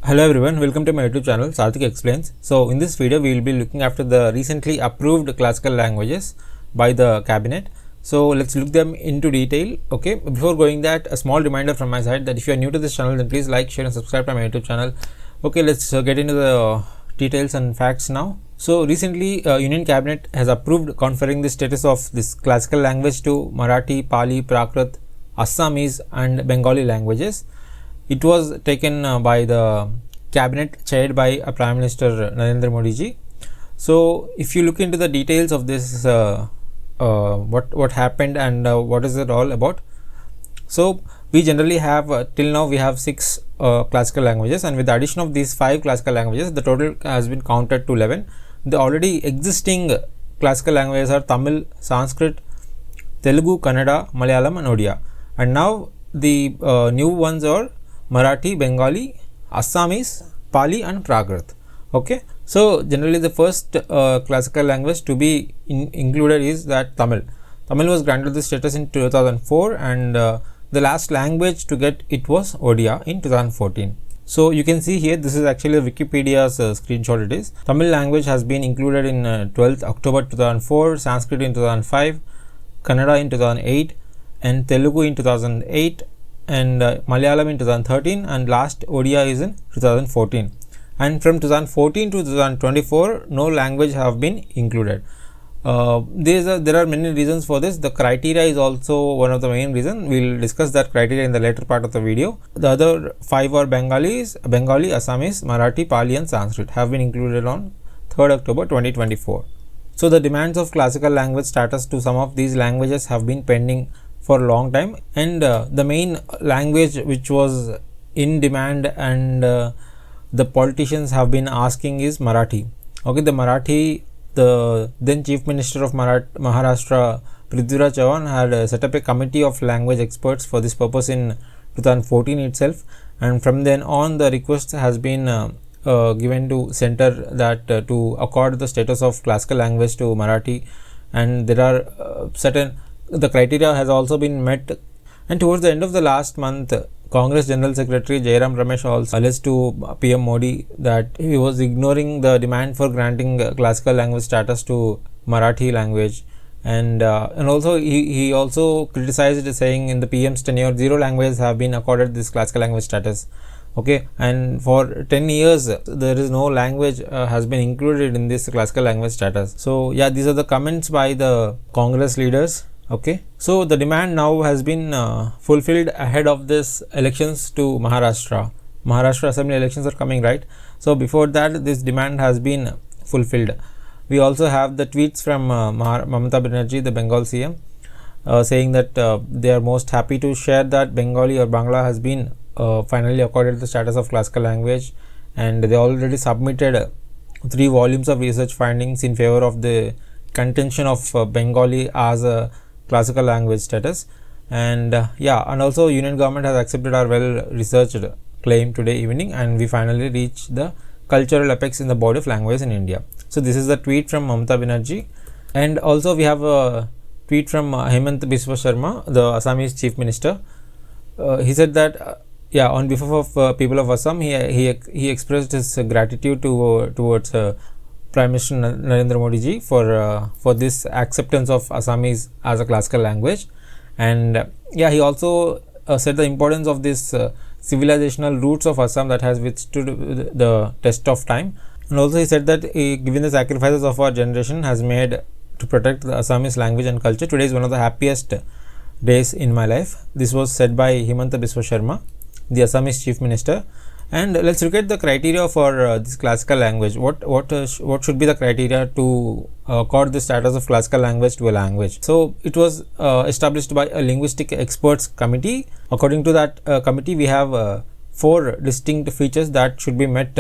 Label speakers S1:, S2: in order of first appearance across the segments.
S1: Hello everyone, welcome to my YouTube channel Sarthik Explains. So in this video we will be looking after the recently approved classical languages by the cabinet. So let's look them into detail. Okay, before going that, a small reminder from my side that if you are new to this channel, then please like, share and subscribe to my YouTube channel. Okay, let's get into the details and facts now. So recently Union Cabinet has approved conferring the status of this classical language to Marathi, Pali, Prakrit, Assamese and Bengali languages. It was taken by the cabinet chaired by Prime Minister Narendra Modi ji. So if you look into the details of this, what happened and what is it all about. So we generally have till now we have 6 classical languages, and with the addition of these 5 classical languages, the total has been counted to 11. The already existing classical languages are Tamil, Sanskrit, Telugu, Kannada, Malayalam and Odia, and now the new ones are Marathi, Bengali, Assamese, Pali and Prakrit. Okay, so generally the first classical language to be included is that Tamil. Tamil was granted the status in 2004, and the last language to get it was Odia in 2014. So you can see here, this is actually Wikipedia's screenshot. It is Tamil language has been included in 12th October 2004, Sanskrit in 2005, Kannada in 2008 and Telugu in 2008 and Malayalam in 2013, and last Odia is in 2014. And from 2014 to 2024, no language have been included. There are many reasons for this. The criteria is also one of the main reasons. We will discuss that criteria in the later part of the video. The other 5 are Bengali, Assamese, Marathi, Pali and Sanskrit have been included on 3rd October 2024. So the demands of classical language status to some of these languages have been pending for a long time, and the main language which was in demand and the politicians have been asking is Marathi. Okay, the Marathi, the then Chief Minister of Maharashtra Prithviraj Chauhan had set up a committee of language experts for this purpose in 2014 itself, and from then on the request has been given to center that to accord the status of classical language to Marathi, and there are the criteria has also been met. And towards the end of the last month, Congress General Secretary Jairam Ramesh also alleged to PM Modi that he was ignoring the demand for granting classical language status to Marathi language, and also he also criticized, saying in the PM's tenure 0 languages have been accorded this classical language status. Okay, and for 10 years there is no language has been included in this classical language status. So yeah, these are the comments by the Congress leaders. Okay, so the demand now has been fulfilled ahead of this elections to Maharashtra Assembly elections are coming, right? So before that, this demand has been fulfilled. We also have the tweets from Mamata Banerjee, the Bengal CM, saying that they are most happy to share that Bengali or Bangla has been finally accorded the status of classical language, and they already submitted 3 volumes of research findings in favor of the contention of Bengali as a classical language status. And and also Union government has accepted our well researched claim today evening, and we finally reached the cultural apex in the body of language in India. So this is the tweet from Mamata Banerjee, and also we have a tweet from Hemant Biswa Sharma, the Assamese Chief Minister. He said that on behalf of people of Assam, he expressed his gratitude towards Prime Minister Narendra Modi ji for this acceptance of Assamese as a classical language, and he also said the importance of this civilizational roots of Assam that has withstood the test of time, and also he said that given the sacrifices of our generation has made to protect the Assamese language and culture, today is one of the happiest days in my life. This was said by Hemanta Biswa Sharma, the Assamese Chief Minister. And let's look at the criteria for this classical language. What should be the criteria to accord the status of classical language to a language? So it was established by a linguistic experts committee. According to that committee, we have 4 distinct features that should be met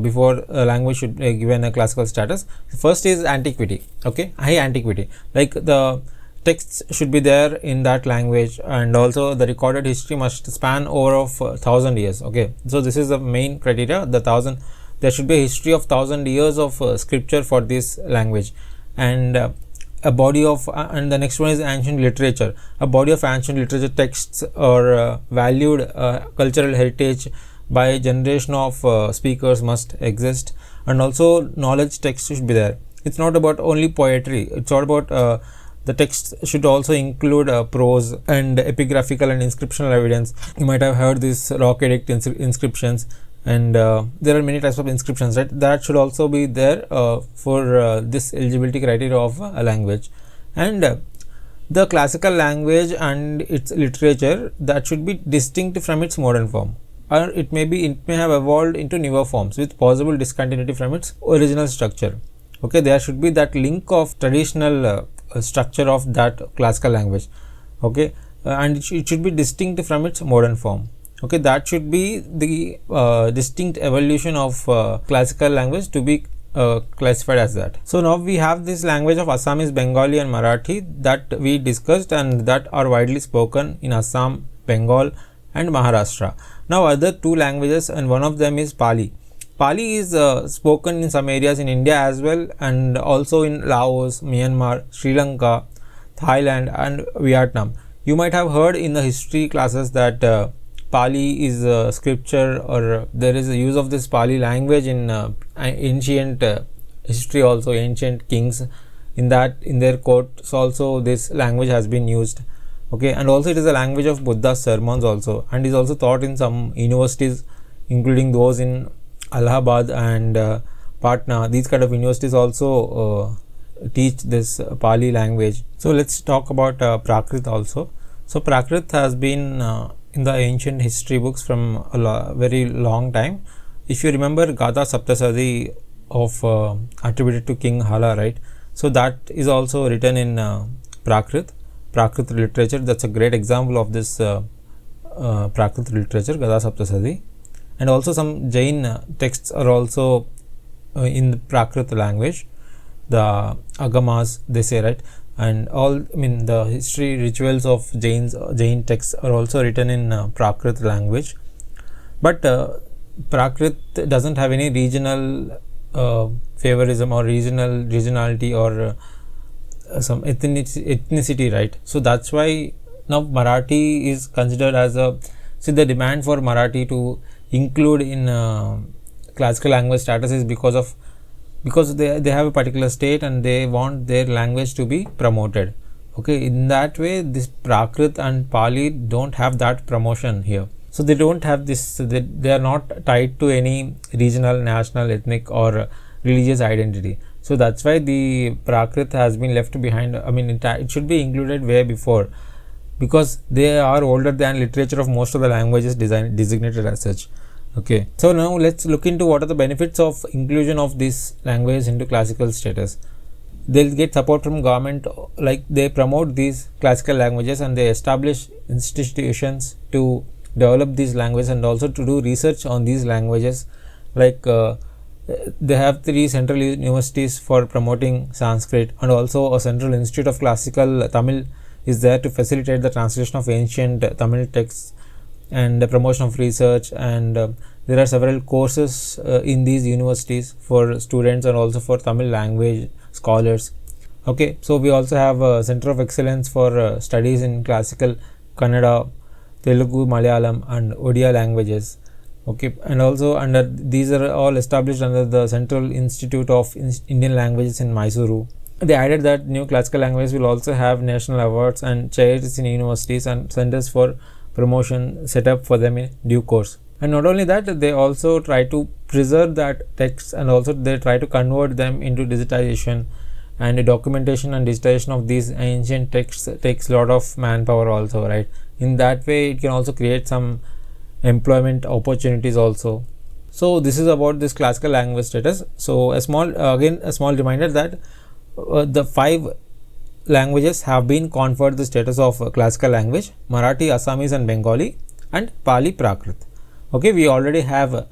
S1: before a language should be given a classical status. The first is antiquity. Okay, high antiquity, like the texts should be there in that language, and also the recorded history must span over of 1000 years. Okay, so this is the main criteria. There should be a history of 1000 years of scripture for this language, and a body of and the next one is ancient literature. A body of ancient literature texts or valued cultural heritage by generation of speakers must exist, and also knowledge text should be there. It's not about only poetry, it's all about the text should also include prose and epigraphical and inscriptional evidence. You might have heard these rock edict inscriptions, and there are many types of inscriptions, right? That should also be there for this eligibility criteria of a language. And the classical language and its literature, that should be distinct from its modern form, or it may have evolved into newer forms with possible discontinuity from its original structure. Okay, there should be that link of traditional structure of that classical language. Okay, and it should be distinct from its modern form. Okay, that should be the distinct evolution of classical language to be classified as that. So now we have this language of Assamese, Bengali and Marathi that we discussed and that are widely spoken in Assam, Bengal and Maharashtra. Now other two languages, and one of them is Pali. Pali is spoken in some areas in India as well, and also in Laos, Myanmar, Sri Lanka, Thailand and Vietnam. You might have heard in the history classes that Pali is scripture, or there is a use of this Pali language in ancient history, also ancient kings in their courts also this language has been used. Okay, and also it is a language of Buddha's sermons also, and is also taught in some universities, including those in Allahabad and Patna. These kind of universities also teach this Pali language. So let's talk about Prakrit also. So Prakrit has been in the ancient history books from a very long time. If you remember Gatha Saptasadi of attributed to King Hala, right? So that is also written in Prakrit literature. That's a great example of this Prakrit literature, Gatha Saptasadi. And also some Jain texts are also in the Prakrit language, the Agamas they say, right? And the history rituals of Jain texts are also written in Prakrit language. But Prakrit doesn't have any regional favorism or regionality or some ethnicity, right? So that's why now Marathi is considered as the demand for Marathi to include in classical language status is because they have a particular state and they want their language to be promoted. Okay, in that way this Prakrit and Pali don't have that promotion here. So they don't have this, they are not tied to any regional, national, ethnic or religious identity. So that's why the Prakrit has been left behind. It should be included way before, because they are older than literature of most of the languages designated as such. Okay, so now let's look into what are the benefits of inclusion of these languages into classical status. They'll get support from government, like they promote these classical languages and they establish institutions to develop these languages and also to do research on these languages. Like they have 3 central universities for promoting Sanskrit, and also a central institute of classical Tamil is there to facilitate the translation of ancient Tamil texts and the promotion of research. And there are several courses in these universities for students and also for Tamil language scholars. Okay, so we also have a center of excellence for studies in classical Kannada, Telugu, Malayalam and Odia languages. Okay, and also under these are all established under the Central Institute of Indian Languages in Mysuru. They added that new classical languages will also have national awards and chairs in universities and centers for promotion set up for them in due course. And not only that, they also try to preserve that text, and also they try to convert them into digitization, and the documentation and digitization of these ancient texts takes a lot of manpower also, right? In that way it can also create some employment opportunities also. So this is about this classical language status. So a small reminder that the 5 languages have been conferred the status of classical language: Marathi, Assamese and Bengali and Pali Prakrit. Okay, we already have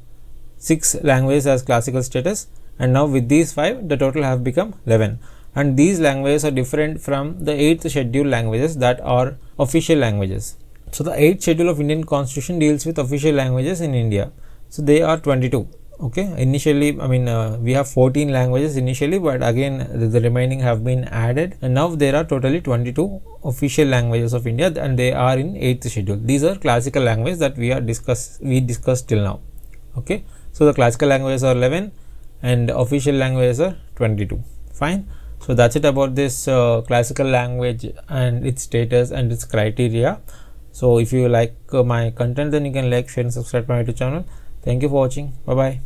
S1: 6 languages as classical status, and now with these 5 the total have become 11, and these languages are different from the 8th schedule languages that are official languages. So the 8th schedule of Indian Constitution deals with official languages in India. So they are 22. Okay, initially we have 14 languages initially, but again the remaining have been added, and now there are totally 22 official languages of India, and they are in 8th schedule. These are classical languages that we discussed till now. Okay, so the classical languages are 11 and official languages are 22. Fine. So that's it about this classical language and its status and its criteria. So if you like my content, then you can like, share and subscribe to my YouTube channel. Thank you for watching. Bye bye.